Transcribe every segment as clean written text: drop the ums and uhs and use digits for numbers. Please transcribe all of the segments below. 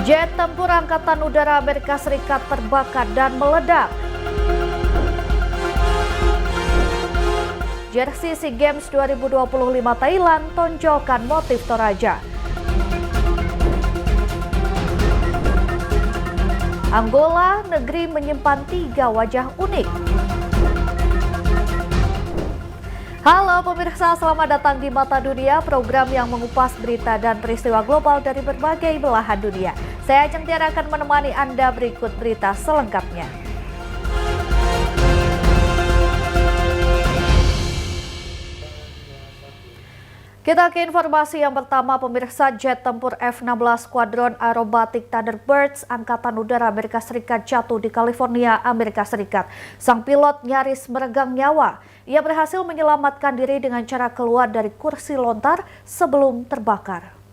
Jet tempur Angkatan Udara Amerika Serikat terbakar dan meledak. Jersey SEA Games 2025 Thailand tonjolkan motif Toraja. Angola, negeri menyimpan 3 wajah unik. Halo pemirsa, selamat datang di Mata Dunia, program yang mengupas berita dan peristiwa global dari berbagai belahan dunia. Saya Ajeng Tiara akan menemani Anda berikut berita selengkapnya. Kita ke informasi yang pertama, pemirsa. Jet tempur F-16 Squadron Aerobatic Thunderbirds Angkatan Udara Amerika Serikat jatuh di California, Amerika Serikat. Sang pilot nyaris meregang nyawa. Ia berhasil menyelamatkan diri dengan cara keluar dari kursi lontar sebelum terbakar.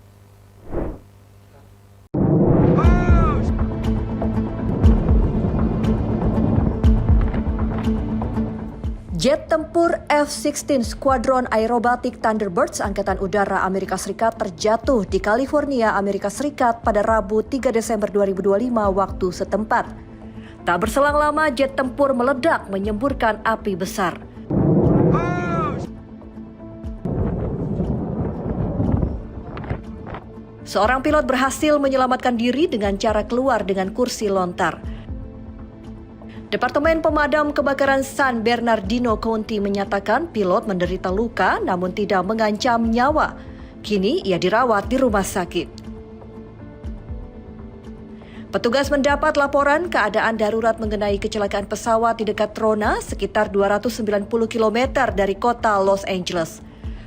Jet tempur F-16 Squadron Aerobatic Thunderbirds Angkatan Udara Amerika Serikat terjatuh di California, Amerika Serikat pada Rabu 3 Desember 2025 waktu setempat. Tak berselang lama, jet tempur meledak menyemburkan api besar. Seorang pilot berhasil menyelamatkan diri dengan cara keluar dengan kursi lontar. Departemen Pemadam Kebakaran San Bernardino County menyatakan pilot menderita luka namun tidak mengancam nyawa. Kini ia dirawat di rumah sakit. Petugas mendapat laporan keadaan darurat mengenai kecelakaan pesawat di dekat Trona, sekitar 290 km dari kota Los Angeles.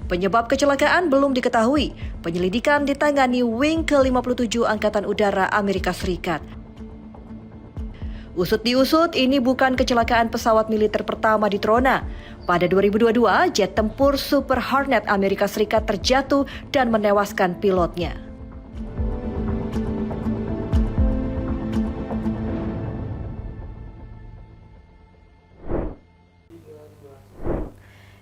Penyebab kecelakaan belum diketahui. Penyelidikan ditangani Wing ke-57 Angkatan Udara Amerika Serikat. Usut diusut, ini bukan kecelakaan pesawat militer pertama di Trona. Pada 2022, jet tempur Super Hornet Amerika Serikat terjatuh dan menewaskan pilotnya.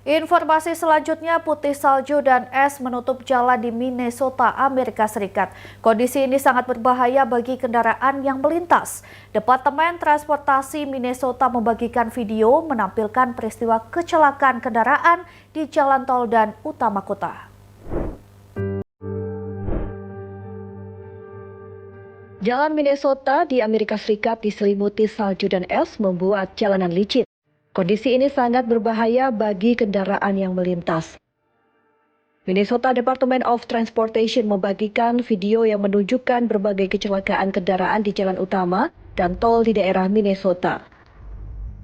Informasi selanjutnya, putih salju dan es menutup jalan di Minnesota, Amerika Serikat. Kondisi ini sangat berbahaya bagi kendaraan yang melintas. Departemen Transportasi Minnesota membagikan video menampilkan peristiwa kecelakaan kendaraan di jalan tol dan utama kota. Jalan Minnesota di Amerika Serikat diselimuti salju dan es membuat jalanan licin. Kondisi ini sangat berbahaya bagi kendaraan yang melintas. Minnesota Department of Transportation membagikan video yang menunjukkan berbagai kecelakaan kendaraan di jalan utama dan tol di daerah Minnesota.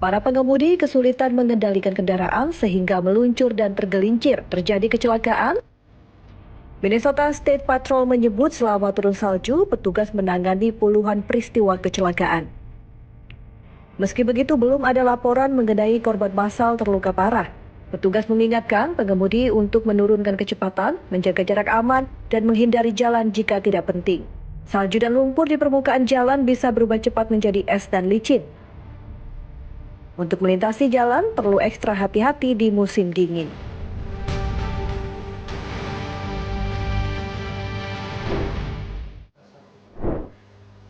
Para pengemudi kesulitan mengendalikan kendaraan sehingga meluncur dan tergelincir. Terjadi kecelakaan. Minnesota State Patrol menyebut selama turun salju, petugas menangani puluhan peristiwa kecelakaan. Meski begitu, belum ada laporan mengenai korban massal terluka parah. Petugas mengingatkan pengemudi untuk menurunkan kecepatan, menjaga jarak aman, dan menghindari jalan jika tidak penting. Salju dan lumpur di permukaan jalan bisa berubah cepat menjadi es dan licin. Untuk melintasi jalan, perlu ekstra hati-hati di musim dingin.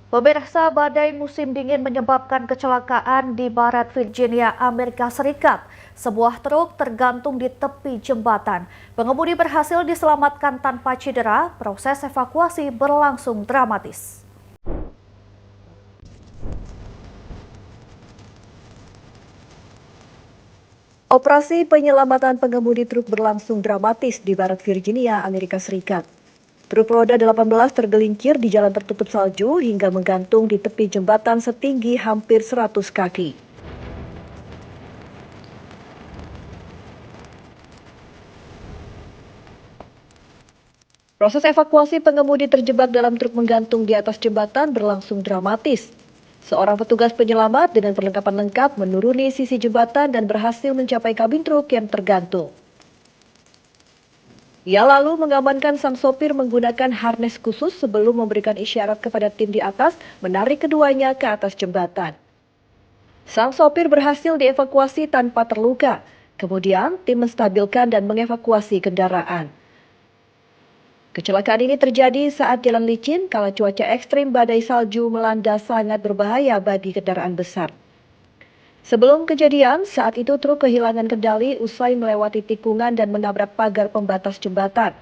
Pemirsa, badai musim dingin menyebabkan kecelakaan di barat Virginia, Amerika Serikat. Sebuah truk tergantung di tepi jembatan. Pengemudi berhasil diselamatkan tanpa cedera. Proses evakuasi berlangsung dramatis. Operasi penyelamatan pengemudi truk berlangsung dramatis di barat Virginia, Amerika Serikat. Truk roda 18 tergelincir di jalan tertutup salju hingga menggantung di tepi jembatan setinggi hampir 100 kaki. Proses evakuasi pengemudi terjebak dalam truk menggantung di atas jembatan berlangsung dramatis. Seorang petugas penyelamat dengan perlengkapan lengkap menuruni sisi jembatan dan berhasil mencapai kabin truk yang tergantung. Ia lalu mengamankan sang sopir menggunakan harness khusus sebelum memberikan isyarat kepada tim di atas menarik keduanya ke atas jembatan. Sang sopir berhasil dievakuasi tanpa terluka. Kemudian tim menstabilkan dan mengevakuasi kendaraan. Kecelakaan ini terjadi saat jalan licin kala cuaca ekstrim badai salju melanda sangat berbahaya bagi kendaraan besar. Sebelum kejadian, saat itu truk kehilangan kendali usai melewati tikungan dan menabrak pagar pembatas jembatan.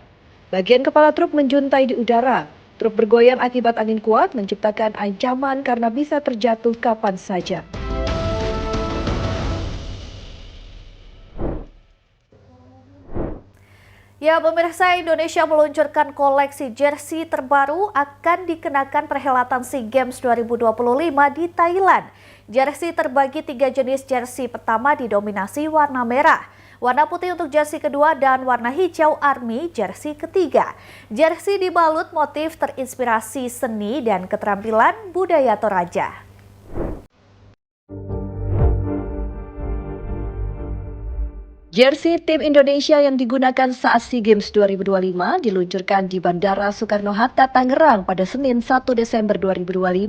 Bagian kepala truk menjuntai di udara. Truk bergoyang akibat angin kuat menciptakan ancaman karena bisa terjatuh kapan saja. Ya, pemirsa, Indonesia meluncurkan koleksi jersey terbaru akan dikenakan perhelatan SEA Games 2025 di Thailand. Jersey terbagi 3 jenis jersey. Pertama didominasi warna merah, warna putih untuk jersey kedua, dan warna hijau army jersey ketiga. Jersey dibalut motif terinspirasi seni dan keterampilan budaya Toraja. Jersey tim Indonesia yang digunakan saat SEA Games 2025 diluncurkan di Bandara Soekarno-Hatta, Tangerang pada Senin 1 Desember 2025.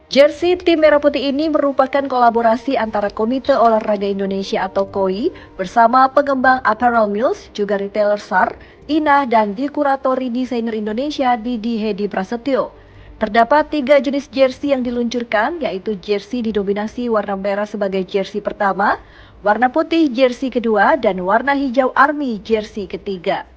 Jersey tim merah putih ini merupakan kolaborasi antara Komite Olahraga Indonesia atau KOI bersama pengembang apparel Mills, juga retailer SAR, INAH, dan dikuratori desainer Indonesia Didi Hedi Prasetyo. Terdapat 3 jenis jersey yang diluncurkan, yaitu jersey didominasi warna merah sebagai jersey pertama, warna putih jersey kedua, dan warna hijau army jersey ketiga.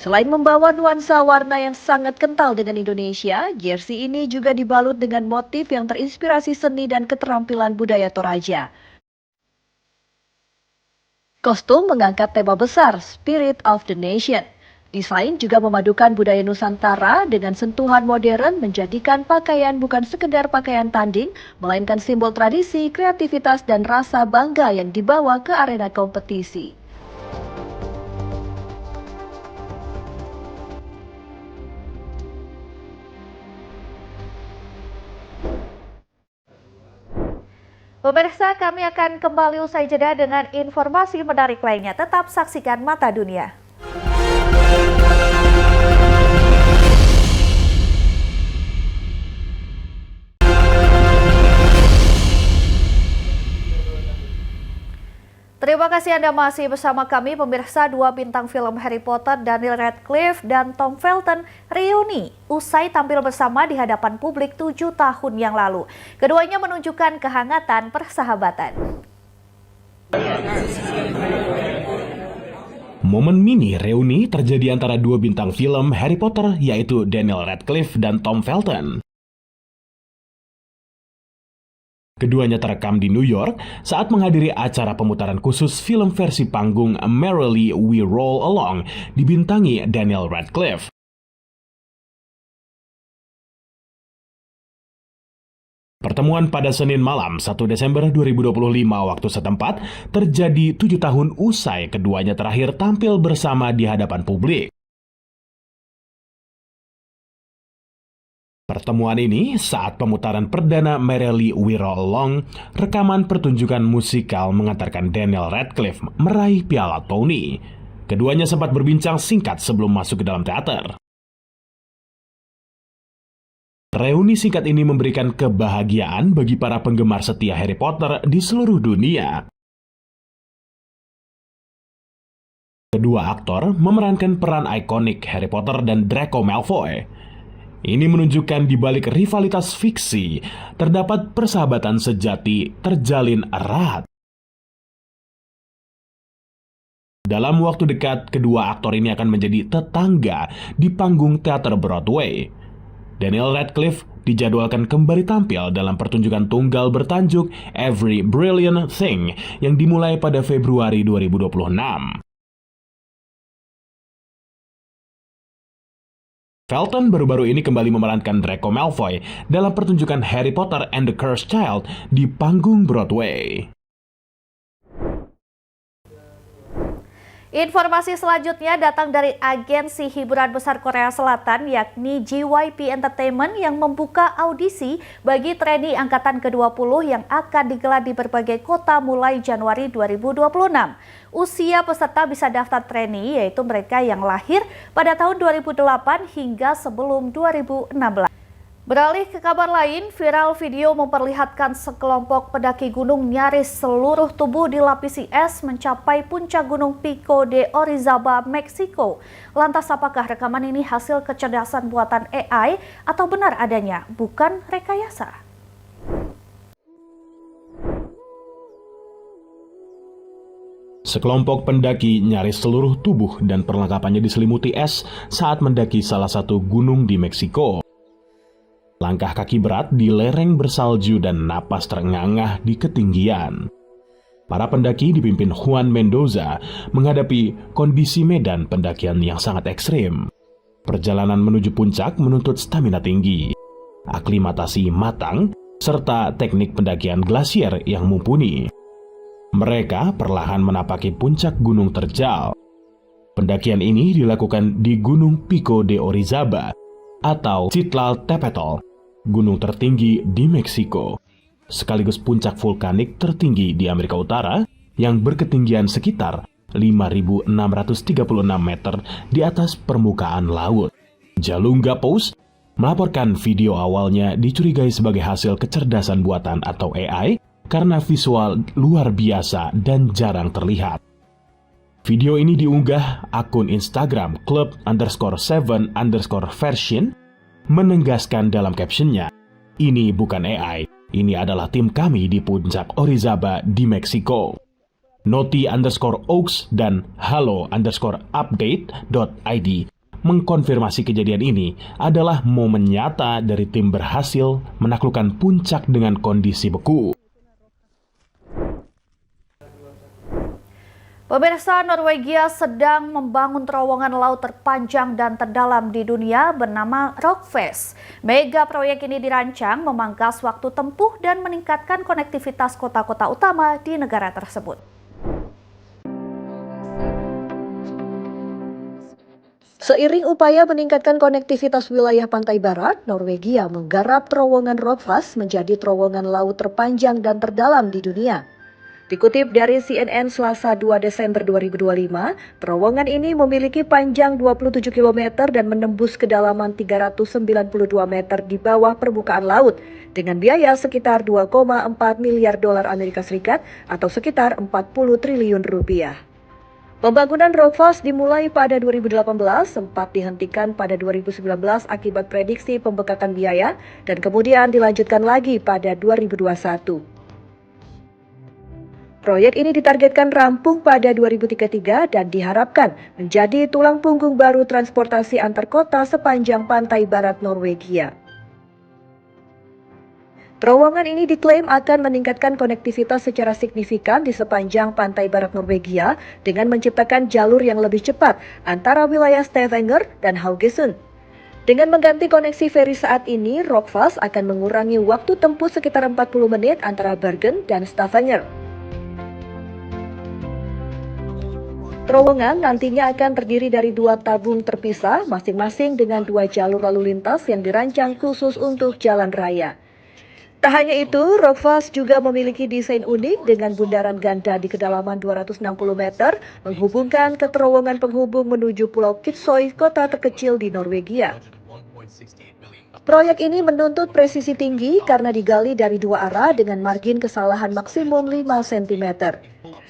Selain membawa nuansa warna yang sangat kental dengan Indonesia, jersey ini juga dibalut dengan motif yang terinspirasi seni dan keterampilan budaya Toraja. Kostum mengangkat tema besar, Spirit of the Nation. Desain juga memadukan budaya Nusantara dengan sentuhan modern, menjadikan pakaian bukan sekedar pakaian tanding, melainkan simbol tradisi, kreativitas, dan rasa bangga yang dibawa ke arena kompetisi. Pemirsa, kami akan kembali usai jeda dengan informasi menarik lainnya. Tetap saksikan Mata Dunia. Terima kasih Anda masih bersama kami, pemirsa. 2 bintang film Harry Potter, Daniel Radcliffe dan Tom Felton, reuni usai tampil bersama di hadapan publik 7 tahun yang lalu. Keduanya menunjukkan kehangatan persahabatan. Momen mini reuni terjadi antara 2 bintang film Harry Potter, yaitu Daniel Radcliffe dan Tom Felton. Keduanya terekam di New York saat menghadiri acara pemutaran khusus film versi panggung Merrily We Roll Along, dibintangi Daniel Radcliffe. Pertemuan pada Senin malam 1 Desember 2025 waktu setempat terjadi 7 tahun usai keduanya terakhir tampil bersama di hadapan publik. Pertemuan ini saat pemutaran perdana Merrily We Roll Along, rekaman pertunjukan musikal mengantarkan Daniel Radcliffe meraih piala Tony. Keduanya sempat berbincang singkat sebelum masuk ke dalam teater. Reuni singkat ini memberikan kebahagiaan bagi para penggemar setia Harry Potter di seluruh dunia. Kedua aktor memerankan peran ikonik Harry Potter dan Draco Malfoy. Ini menunjukkan di balik rivalitas fiksi, terdapat persahabatan sejati terjalin erat. Dalam waktu dekat, kedua aktor ini akan menjadi tetangga di panggung teater Broadway. Daniel Radcliffe dijadwalkan kembali tampil dalam pertunjukan tunggal bertajuk Every Brilliant Thing yang dimulai pada Februari 2026. Felton baru-baru ini kembali memerankan Draco Malfoy dalam pertunjukan Harry Potter and the Cursed Child di panggung Broadway. Informasi selanjutnya datang dari agensi hiburan besar Korea Selatan, yakni JYP Entertainment, yang membuka audisi bagi trainee angkatan ke-20 yang akan digelar di berbagai kota mulai Januari 2026. Usia peserta bisa daftar trainee yaitu mereka yang lahir pada tahun 2008 hingga sebelum 2016. Beralih ke kabar lain, viral video memperlihatkan sekelompok pendaki gunung nyaris seluruh tubuh dilapisi es mencapai puncak gunung Pico de Orizaba, Meksiko. Lantas apakah rekaman ini hasil kecerdasan buatan AI atau benar adanya, bukan rekayasa? Sekelompok pendaki nyaris seluruh tubuh dan perlengkapannya diselimuti es saat mendaki salah satu gunung di Meksiko. Langkah kaki berat di lereng bersalju dan napas terengah-engah di ketinggian. Para pendaki dipimpin Juan Mendoza menghadapi kondisi medan pendakian yang sangat ekstrim. Perjalanan menuju puncak menuntut stamina tinggi, aklimatasi matang, serta teknik pendakian glasier yang mumpuni. Mereka perlahan menapaki puncak gunung terjal. Pendakian ini dilakukan di Gunung Pico de Orizaba atau Citlaltépetl, gunung tertinggi di Meksiko, sekaligus puncak vulkanik tertinggi di Amerika Utara yang berketinggian sekitar 5.636 meter di atas permukaan laut. Jalungga Post melaporkan video awalnya dicurigai sebagai hasil kecerdasan buatan atau AI karena visual luar biasa dan jarang terlihat. Video ini diunggah akun Instagram club_7_version menegaskan dalam captionnya, "Ini bukan AI, ini adalah tim kami di puncak Orizaba di Meksiko." Noti_Oaks dan halo_update.id mengkonfirmasi kejadian ini adalah momen nyata dari tim berhasil menaklukkan puncak dengan kondisi beku. Pemirsa, Norwegia sedang membangun terowongan laut terpanjang dan terdalam di dunia bernama Rogfast. Mega proyek ini dirancang memangkas waktu tempuh dan meningkatkan konektivitas kota-kota utama di negara tersebut. Seiring upaya meningkatkan konektivitas wilayah pantai barat, Norwegia menggarap terowongan Rogfast menjadi terowongan laut terpanjang dan terdalam di dunia. Dikutip dari CNN Selasa 2 Desember 2025, terowongan ini memiliki panjang 27 km dan menembus kedalaman 392 meter di bawah permukaan laut dengan biaya sekitar 2,4 miliar dolar Amerika Serikat atau sekitar 40 triliun rupiah. Pembangunan Rogfast dimulai pada 2018, sempat dihentikan pada 2019 akibat prediksi pembengkakan biaya dan kemudian dilanjutkan lagi pada 2021. Proyek ini ditargetkan rampung pada 2033 dan diharapkan menjadi tulang punggung baru transportasi antar kota sepanjang pantai barat Norwegia. Terowongan ini diklaim akan meningkatkan konektivitas secara signifikan di sepanjang pantai barat Norwegia dengan menciptakan jalur yang lebih cepat antara wilayah Stavanger dan Haugesund. Dengan mengganti koneksi feri saat ini, Rogfast akan mengurangi waktu tempuh sekitar 40 menit antara Bergen dan Stavanger. Terowongan nantinya akan terdiri dari 2 tabung terpisah, masing-masing dengan 2 jalur lalu lintas yang dirancang khusus untuk jalan raya. Tak hanya itu, Rogfast juga memiliki desain unik dengan bundaran ganda di kedalaman 260 meter, menghubungkan ke terowongan penghubung menuju Pulau Kitsoy, kota terkecil di Norwegia. Proyek ini menuntut presisi tinggi karena digali dari 2 arah dengan margin kesalahan maksimum 5 cm.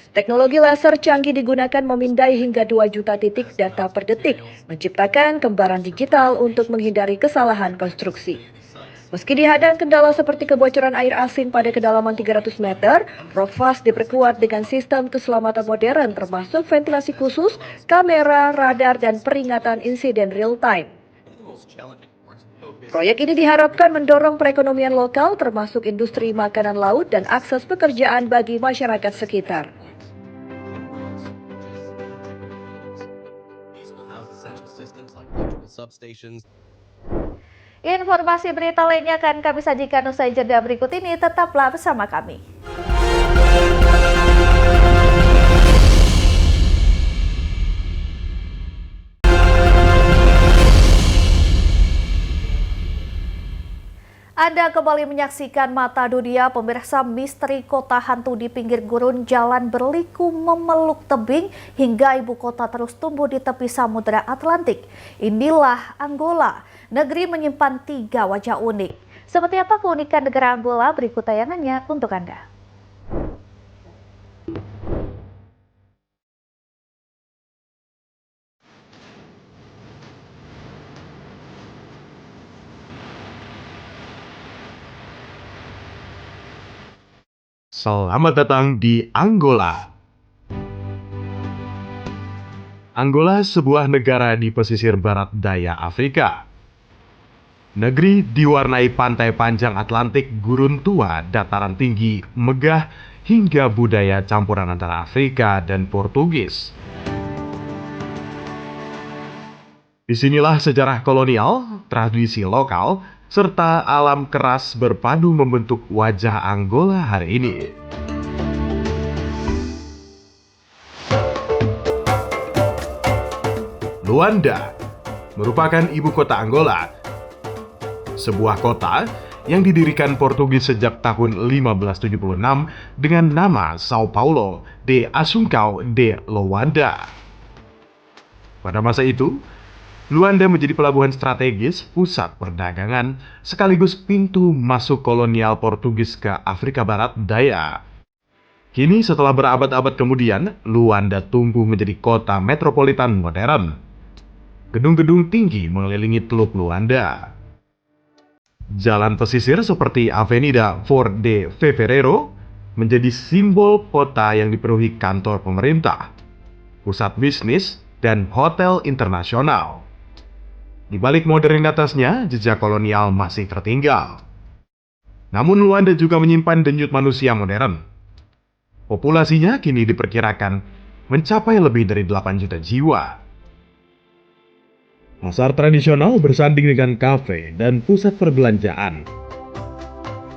Teknologi laser canggih digunakan memindai hingga 2 juta titik data per detik, menciptakan gambaran digital untuk menghindari kesalahan konstruksi. Meski dihadang kendala seperti kebocoran air asin pada kedalaman 300 meter, Rogfast diperkuat dengan sistem keselamatan modern termasuk ventilasi khusus, kamera, radar, dan peringatan insiden real-time. Proyek ini diharapkan mendorong perekonomian lokal termasuk industri makanan laut dan akses pekerjaan bagi masyarakat sekitar. Informasi berita lainnya akan kami sajikan usai jeda berikut ini. Tetaplah bersama kami. Anda kembali menyaksikan Mata Dunia. Pemirsa, misteri kota hantu di pinggir gurun jalan berliku memeluk tebing hingga ibu kota terus tumbuh di tepi Samudra Atlantik. Inilah Angola. negeri menyimpan 3 wajah unik. Seperti apa keunikan negara Angola? Berikut tayangannya untuk Anda. Selamat datang di Angola. Angola sebuah negara di pesisir barat daya Afrika. Negeri diwarnai pantai panjang Atlantik, gurun tua, dataran tinggi, megah, hingga budaya campuran antara Afrika dan Portugis. Disinilah sejarah kolonial, tradisi lokal, serta alam keras berpadu membentuk wajah Angola hari ini. Luanda merupakan ibu kota Angola, sebuah kota yang didirikan Portugis sejak tahun 1576 dengan nama São Paulo de Assunção de Luanda. Pada masa itu, Luanda menjadi pelabuhan strategis, pusat perdagangan, sekaligus pintu masuk kolonial Portugis ke Afrika Barat Daya. Kini setelah berabad-abad kemudian, Luanda tumbuh menjadi kota metropolitan modern. Gedung-gedung tinggi mengelilingi Teluk Luanda. Jalan pesisir seperti Avenida 4 de Fevereiro menjadi simbol kota yang dipenuhi kantor pemerintah, pusat bisnis, dan hotel internasional. Di balik modernitasnya, jejak kolonial masih tertinggal. Namun Luanda juga menyimpan denyut manusia modern. Populasinya kini diperkirakan mencapai lebih dari 8 juta jiwa. Pasar tradisional bersanding dengan kafe dan pusat perbelanjaan.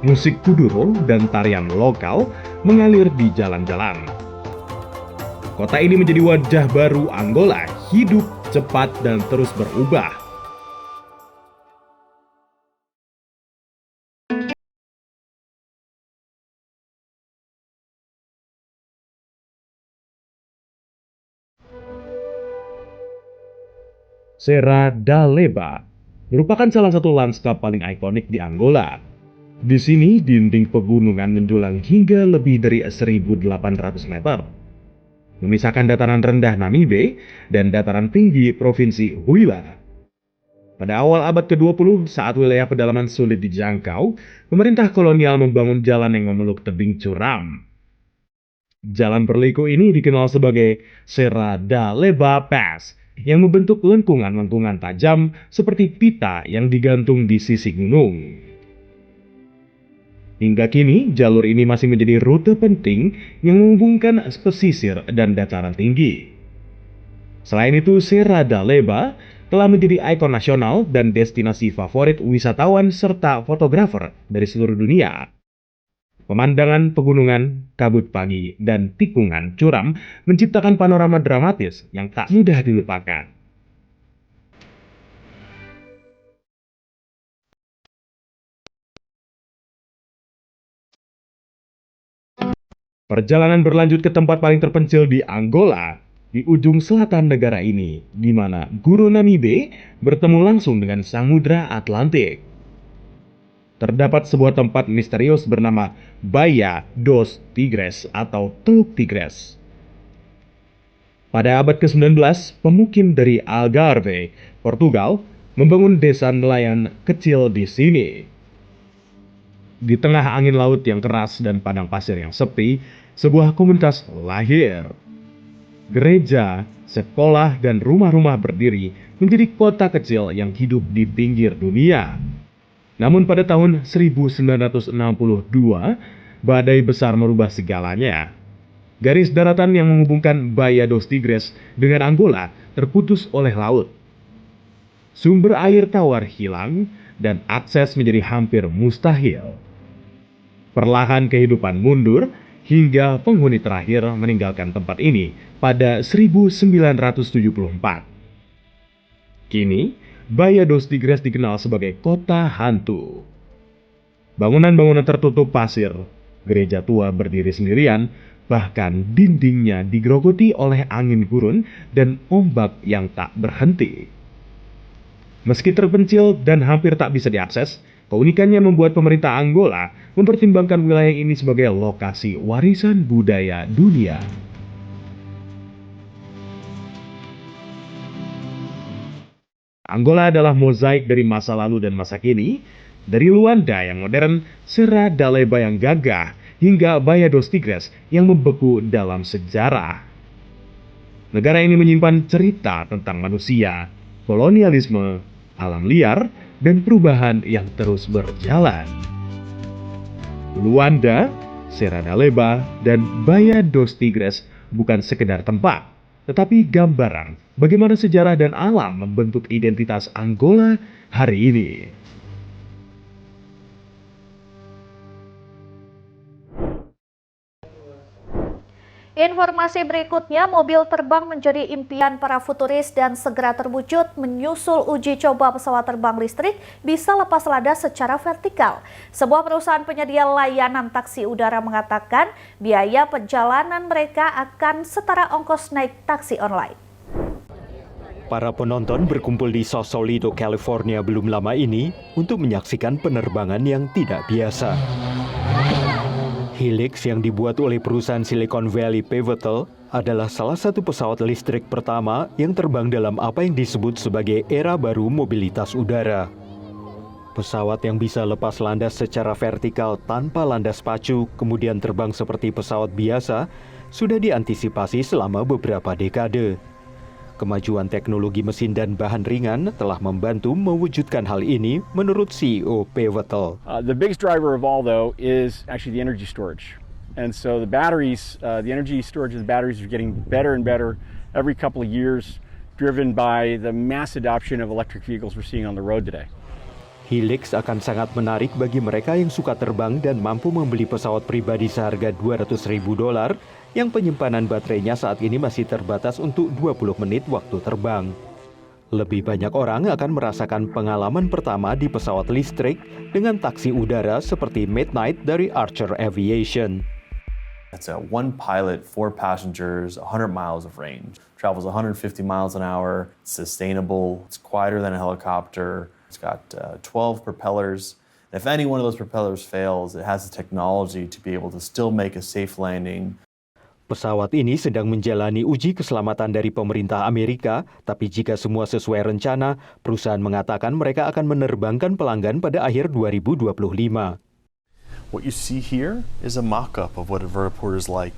Musik kuduro dan tarian lokal mengalir di jalan-jalan. Kota ini menjadi wajah baru Angola, hidup, cepat, dan terus berubah. Serra da Leba merupakan salah satu lanskap paling ikonik di Angola. Di sini, dinding pegunungan menjulang hingga lebih dari 1.800 meter, memisahkan dataran rendah Namibe dan dataran tinggi Provinsi Huila. Pada awal abad ke-20, saat wilayah pedalaman sulit dijangkau, pemerintah kolonial membangun jalan yang memeluk tebing curam. Jalan berliku ini dikenal sebagai Serra da Leba Pass, yang membentuk lengkungan-lengkungan tajam seperti pita yang digantung di sisi gunung. Hingga kini, jalur ini masih menjadi rute penting yang menghubungkan pesisir dan dataran tinggi. Selain itu, Serra da Leba telah menjadi ikon nasional dan destinasi favorit wisatawan serta fotografer dari seluruh dunia. Pemandangan pegunungan, kabut pagi, dan tikungan curam menciptakan panorama dramatis yang tak mudah dilupakan. Perjalanan berlanjut ke tempat paling terpencil di Angola, di ujung selatan negara ini, di mana Guru Namibe bertemu langsung dengan Samudra Atlantik. Terdapat sebuah tempat misterius bernama Baía dos Tigres atau Teluk Tigres. Pada abad ke-19, pemukim dari Algarve, Portugal, membangun desa nelayan kecil di sini. Di tengah angin laut yang keras dan padang pasir yang sepi, sebuah komunitas lahir. Gereja, sekolah, dan rumah-rumah berdiri menjadi kota kecil yang hidup di pinggir dunia. Namun pada tahun 1962, badai besar merubah segalanya. Garis daratan yang menghubungkan Baía dos Tigres dengan Angola terputus oleh laut. Sumber air tawar hilang dan akses menjadi hampir mustahil. Perlahan kehidupan mundur hingga penghuni terakhir meninggalkan tempat ini pada 1974. Kini, Baía dos Tigres dikenal sebagai kota hantu. Bangunan-bangunan tertutup pasir, gereja tua berdiri sendirian, bahkan dindingnya digerogoti oleh angin gurun dan ombak yang tak berhenti. Meski terpencil dan hampir tak bisa diakses, keunikannya membuat pemerintah Angola mempertimbangkan wilayah ini sebagai lokasi warisan budaya dunia. Angola adalah mozaik dari masa lalu dan masa kini, dari Luanda yang modern, Serra da Leba yang gagah, hingga Baía dos Tigres yang membeku dalam sejarah. Negara ini menyimpan cerita tentang manusia, kolonialisme, alam liar, dan perubahan yang terus berjalan. Luanda, Serra da Leba, dan Baía dos Tigres bukan sekedar tempat, tetapi gambaran bagaimana sejarah dan alam membentuk identitas Angola hari ini. Informasi berikutnya, mobil terbang menjadi impian para futuris dan segera terwujud menyusul uji coba pesawat terbang listrik bisa lepas landas secara vertikal. Sebuah perusahaan penyedia layanan taksi udara mengatakan biaya perjalanan mereka akan setara ongkos naik taksi online. Para penonton berkumpul di Sausalito, California belum lama ini untuk menyaksikan penerbangan yang tidak biasa. Helix yang dibuat oleh perusahaan Silicon Valley Pivotal adalah salah satu pesawat listrik pertama yang terbang dalam apa yang disebut sebagai era baru mobilitas udara. Pesawat yang bisa lepas landas secara vertikal tanpa landas pacu, kemudian terbang seperti pesawat biasa, sudah diantisipasi selama beberapa dekade. Kemajuan teknologi mesin dan bahan ringan telah membantu mewujudkan hal ini menurut CEO Pivotal. The biggest driver of all, though, is actually the energy storage. And so the batteries, the energy storage of the batteries are getting better and better every couple of years, driven by the mass adoption of electric vehicles we're seeing on the road today. Helix akan sangat menarik bagi mereka yang suka terbang dan mampu membeli pesawat pribadi seharga $200.000 yang penyimpanan baterainya saat ini masih terbatas untuk 20 menit waktu terbang. Lebih banyak orang akan merasakan pengalaman pertama di pesawat listrik dengan taksi udara seperti Midnight dari Archer Aviation. It's a one pilot, 4 passengers, 100 miles of range. Travels 150 miles an hour, it's sustainable, it's quieter than a helicopter, it's got 12 propellers. If any one of those propellers fails, it has the technology to be able to still make a safe landing. Pesawat ini sedang menjalani uji keselamatan dari pemerintah Amerika, tapi jika semua sesuai rencana, perusahaan mengatakan mereka akan menerbangkan pelanggan pada akhir 2025. What you see here is a mock-up of what a vertiport is like.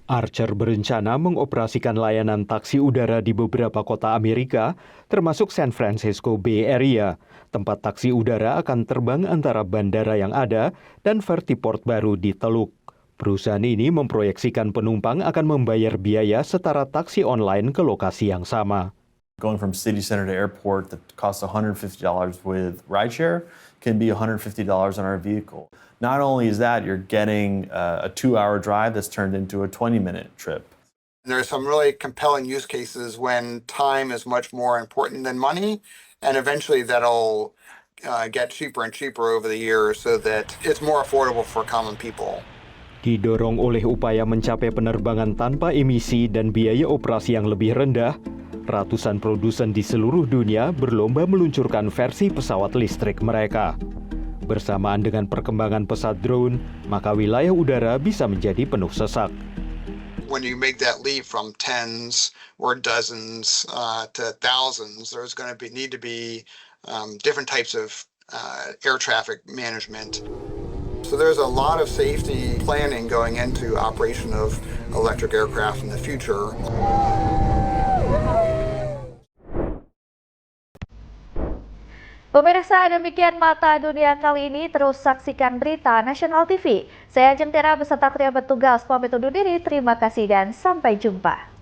Archer berencana mengoperasikan layanan taksi udara di beberapa kota Amerika, termasuk San Francisco Bay Area. Tempat taksi udara akan terbang antara bandara yang ada dan vertiport baru di Teluk. Perusahaan ini memproyeksikan penumpang akan membayar biaya setara taksi online ke lokasi yang sama. Going from city center to airport that costs $150 with rideshare can be $150 on our vehicle. Not only is that, you're getting a 2-hour drive that's turned into a 20-minute trip. There are some really compelling use cases when time is much more important than money, and eventually that'll get cheaper and cheaper over the years so that it's more affordable for common people. Didorong oleh upaya mencapai penerbangan tanpa emisi dan biaya operasi yang lebih rendah, ratusan produsen di seluruh dunia berlomba meluncurkan versi pesawat listrik mereka. Bersamaan dengan perkembangan pesat drone, maka wilayah udara bisa menjadi penuh sesak. When you make that leap from tens or dozens to thousands, there's going to need to be different types of air traffic management. So there's a lot of safety planning going into operation of electric aircraft in the future. Pemirsa, demikian Mata Dunia kali ini. Terus saksikan berita Nasional TV. Saya Jentera beserta kru yang bertugas pamit undur diri. Terima kasih dan sampai jumpa.